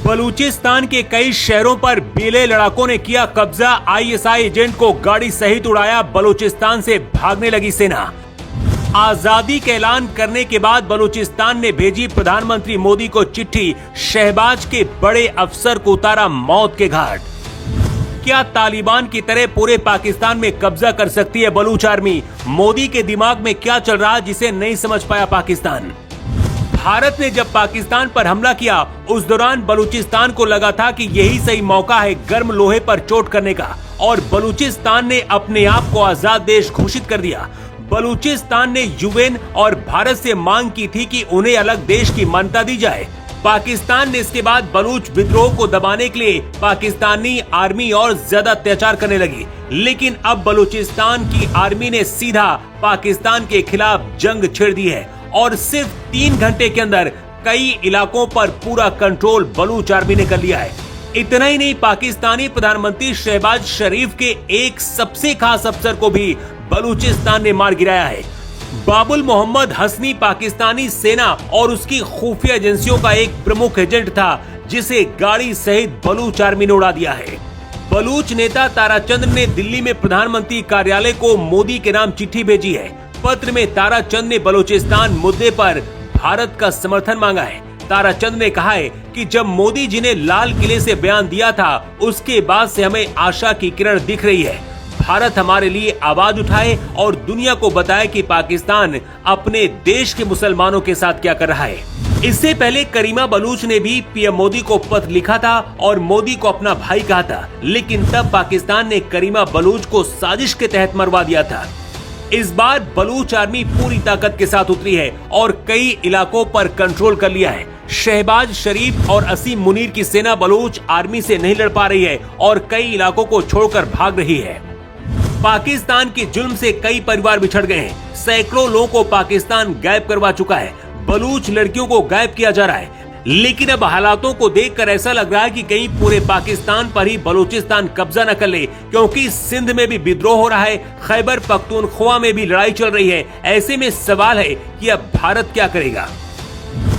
बलूचिस्तान के कई शहरों पर बीएलए लड़ाकों ने किया कब्जा। आईएसआई एजेंट को गाड़ी सहित उड़ाया। बलूचिस्तान से भागने लगी सेना। आजादी का ऐलान करने के बाद बलूचिस्तान ने भेजी प्रधानमंत्री मोदी को चिट्ठी। शहबाज के बड़े अफसर को उतारा मौत के घाट। क्या तालिबान की तरह पूरे पाकिस्तान में कब्जा कर सकती है बलूच आर्मी? मोदी के दिमाग में क्या चल रहा जिसे नहीं समझ पाया पाकिस्तान? भारत ने जब पाकिस्तान पर हमला किया उस दौरान बलूचिस्तान को लगा था कि यही सही मौका है गर्म लोहे पर चोट करने का, और बलूचिस्तान ने अपने आप को आजाद देश घोषित कर दिया। बलूचिस्तान ने यूएन और भारत से मांग की थी कि उन्हें अलग देश की मान्यता दी जाए। पाकिस्तान ने इसके बाद बलूच विद्रोह को दबाने के लिए पाकिस्तानी आर्मी और ज्यादा अत्याचार करने लगी, लेकिन अब बलूचिस्तान की आर्मी ने सीधा पाकिस्तान के खिलाफ जंग छेड़ दी है और सिर्फ 3 घंटे के अंदर कई इलाकों पर पूरा कंट्रोल बलूच आर्मी ने कर लिया है। इतना ही नहीं, पाकिस्तानी प्रधानमंत्री शहबाज शरीफ के एक सबसे खास अफसर को भी बलूचिस्तान ने मार गिराया है। बाबुल मोहम्मद हसनी पाकिस्तानी सेना और उसकी खुफिया एजेंसियों का एक प्रमुख एजेंट था, जिसे गाड़ी सहित बलूच आर्मी ने उड़ा दिया है। बलूच नेता ताराचंद ने दिल्ली में प्रधानमंत्री कार्यालय को मोदी के नाम चिट्ठी भेजी है। पत्र में ताराचंद ने बलूचिस्तान मुद्दे पर भारत का समर्थन मांगा है। ताराचंद ने कहा है कि जब मोदी जी ने लाल किले से बयान दिया था उसके बाद से हमें आशा की किरण दिख रही है। भारत हमारे लिए आवाज उठाए और दुनिया को बताए कि पाकिस्तान अपने देश के मुसलमानों के साथ क्या कर रहा है। इससे पहले करीमा बलूच ने भी पीएम मोदी को पत्र लिखा था और मोदी को अपना भाई कहा था, लेकिन तब पाकिस्तान ने करीमा बलूच को साजिश के तहत मरवा दिया था। इस बार बलूच आर्मी पूरी ताकत के साथ उतरी है और कई इलाकों पर कंट्रोल कर लिया है। शहबाज शरीफ और असीम मुनीर की सेना बलूच आर्मी से नहीं लड़ पा रही है और कई इलाकों को छोड़कर भाग रही है। पाकिस्तान के जुल्म से कई परिवार बिछड़ गए हैं। सैकड़ों लोगों को पाकिस्तान गायब करवा चुका है। बलूच लड़कियों को गायब किया जा रहा है, लेकिन अब हालातों को देखकर ऐसा लग रहा है कि कहीं पूरे पाकिस्तान पर ही बलूचिस्तान कब्जा न कर ले, क्योंकि सिंध में भी विद्रोह हो रहा है, खैबर पख्तूनख्वा में भी लड़ाई चल रही है। ऐसे में सवाल है कि अब भारत क्या करेगा?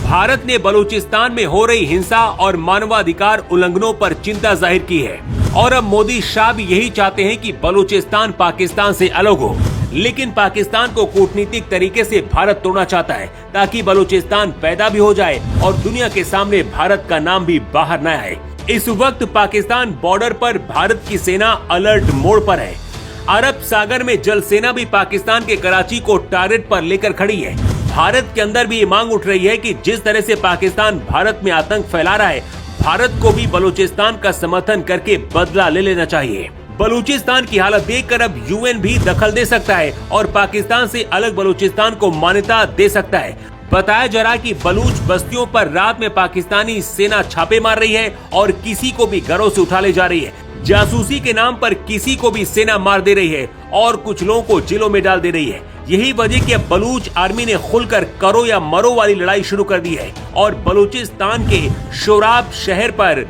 भारत ने बलूचिस्तान में हो रही हिंसा और मानवाधिकार उल्लंघनों पर चिंता जाहिर की है और अब मोदी शाह भी यही चाहते हैं कि बलूचिस्तान पाकिस्तान से अलग हो, लेकिन पाकिस्तान को कूटनीतिक तरीके से भारत तोड़ना चाहता है ताकि बलूचिस्तान पैदा भी हो जाए और दुनिया के सामने भारत का नाम भी बाहर न आए। इस वक्त पाकिस्तान बॉर्डर पर भारत की सेना अलर्ट मोड पर है। अरब सागर में जल सेना भी पाकिस्तान के कराची को टारगेट पर लेकर खड़ी है। भारत के अंदर भी ये मांग उठ रही है कि जिस तरह से पाकिस्तान भारत में आतंक फैला रहा है, भारत को भी बलूचिस्तान का समर्थन करके बदला ले लेना चाहिए। बलूचिस्तान की हालत देखकर अब यूएन भी दखल दे सकता है और पाकिस्तान से अलग बलूचिस्तान को मान्यता दे सकता है। बताया जा रहा है कि बलूच बस्तियों पर रात में पाकिस्तानी सेना छापे मार रही है और किसी को भी घरों से उठा ले जा रही है। जासूसी के नाम पर किसी को भी सेना मार दे रही है और कुछ लोगों को जेलों में डाल दे रही है। यही वजह कि अब बलूच आर्मी ने खुलकर करो या मरो वाली लड़ाई शुरू कर दी है और बलूचिस्तान के शोराब शहर पर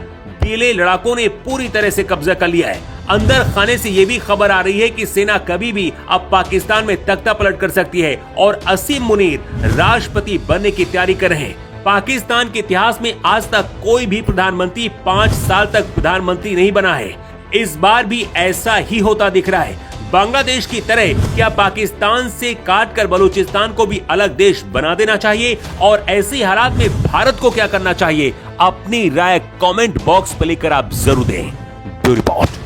बीएलए लड़ाकों ने पूरी तरह से कब्जा कर लिया है। अंदर खाने से ये भी खबर आ रही है कि सेना कभी भी अब पाकिस्तान में तख्ता पलट कर सकती है और असीम मुनीर राष्ट्रपति बनने की तैयारी कर रहे हैं। पाकिस्तान के इतिहास में आज तक कोई भी प्रधानमंत्री 5 साल तक प्रधानमंत्री नहीं बना है। इस बार भी ऐसा ही होता दिख रहा है। बांग्लादेश की तरह क्या पाकिस्तान से काटकर बलूचिस्तान को भी अलग देश बना देना चाहिए? और ऐसे हालात में भारत को क्या करना चाहिए? अपनी राय कमेंट बॉक्स पर लेकर आप जरूर दें। Bureau report.